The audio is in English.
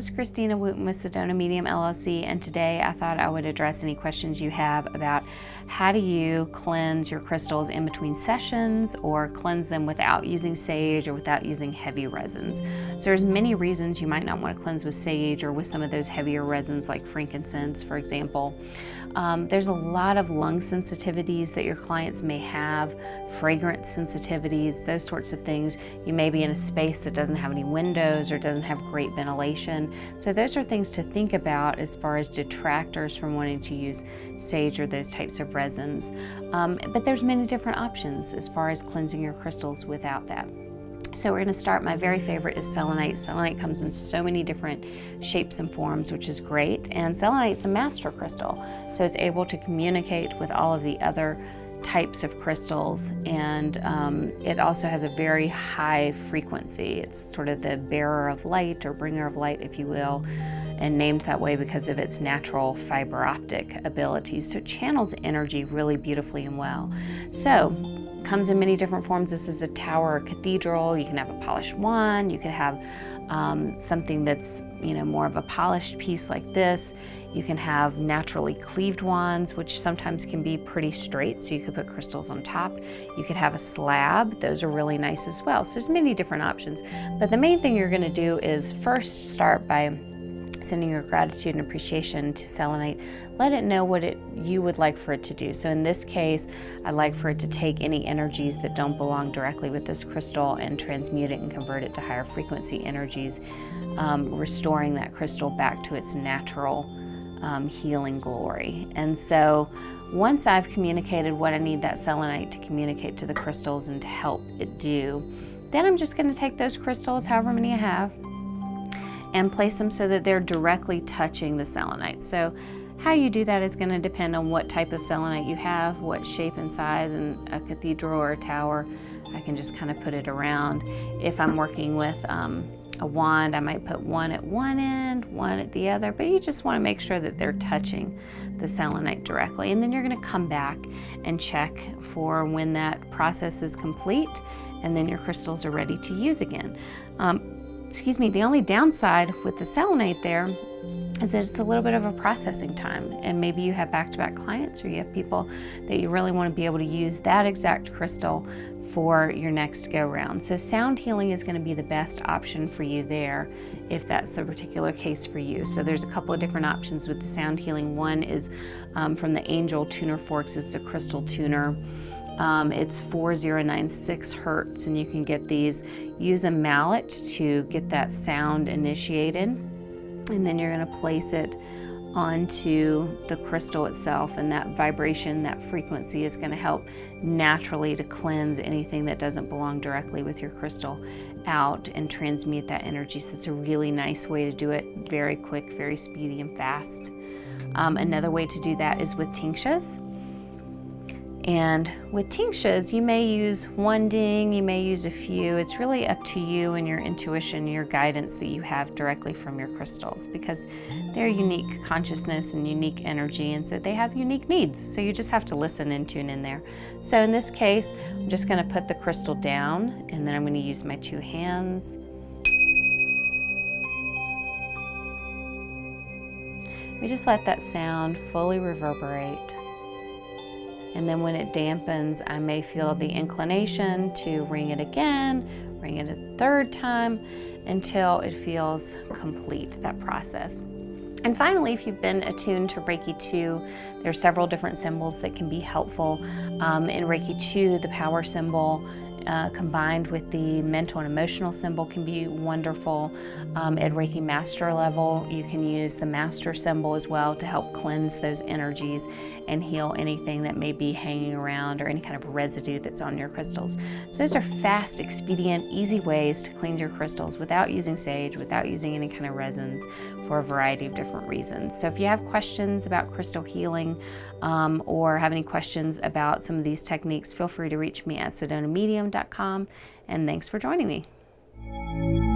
is Christina Wooten with Sedona Medium LLC, and today I thought I would address any questions you have about how do you cleanse your crystals in between sessions or cleanse them without using sage or without using heavy resins. So there's many reasons you might not want to cleanse with sage or with some of those heavier resins like frankincense, for example. There's a lot of lung sensitivities that your clients may have, fragrance sensitivities, those sorts of things. You may be in a space that doesn't have any windows or doesn't have great ventilation. So those are things to think about as far as detractors from wanting to use sage or those types of resins. But there's many different options as far as cleansing your crystals without that. So we're going to start, my very favorite is selenite. Selenite comes in so many different shapes and forms, which is great. And selenite's a master crystal, so it's able to communicate with all of the other types of crystals, and it also has a very high frequency. It's sort of the bearer of light or bringer of light, if you will, and named that way because of its natural fiber optic abilities. So it channels energy really beautifully and well. So comes in many different forms. This is a tower or cathedral. You can have a polished wand. You can have something that's, more of a polished piece like this. You can have naturally cleaved wands, which sometimes can be pretty straight, so you could put crystals on top. You could have a slab. Those are really nice as well. So there's many different options. But the main thing you're going to do is first start by sending your gratitude and appreciation to selenite. Let it know what you would like for it to do. So in this case, I'd like for it to take any energies that don't belong directly with this crystal and transmute it and convert it to higher frequency energies, restoring that crystal back to its natural healing glory. And so once I've communicated what I need that selenite to communicate to the crystals and to help it do, then I'm just going to take those crystals, however many I have, and place them so that they're directly touching the selenite. So how you do that is going to depend on what type of selenite you have, what shape and size, and a cathedral or a tower, I can just kind of put it around. If I'm working with a wand, I might put one at one end, one at the other, but you just want to make sure that they're touching the selenite directly. And then you're going to come back and check for when that process is complete, and then your crystals are ready to use again. The only downside with the selenite there is that it's a little bit of a processing time, and maybe you have back-to-back clients or you have people that you really want to be able to use that exact crystal for your next go-round. So sound healing is going to be the best option for you there if that's the particular case for you. So there's a couple of different options with the sound healing. One is from the Angel Tuner Forks, is the crystal tuner. It's 4096 hertz, and you can get these. Use a mallet to get that sound initiated, and then you're going to place it onto the crystal itself, and that vibration, that frequency is going to help naturally to cleanse anything that doesn't belong directly with your crystal out and transmute that energy. So it's a really nice way to do it, very quick, very speedy and fast. Another way to do that is with tinctures. And with tinctures, you may use one ding, you may use a few. It's really up to you and your intuition, your guidance that you have directly from your crystals, because they're unique consciousness and unique energy, and so they have unique needs. So you just have to listen and tune in there. So in this case, I'm just going to put the crystal down, and then I'm going to use my two hands. We just let that sound fully reverberate. And then when it dampens, I may feel the inclination to ring it again, ring it a third time, until it feels complete, that process. And finally, if you've been attuned to Reiki 2, there are several different symbols that can be helpful. In Reiki 2, the power symbol combined with the mental and emotional symbol can be wonderful. At Reiki Master level, you can use the Master symbol as well to help cleanse those energies and heal anything that may be hanging around or any kind of residue that's on your crystals. So those are fast, expedient, easy ways to clean your crystals without using sage, without using any kind of resins, for a variety of different reasons. So if you have questions about crystal healing or have any questions about some of these techniques, feel free to reach me at sedonamedium.com, and thanks for joining me.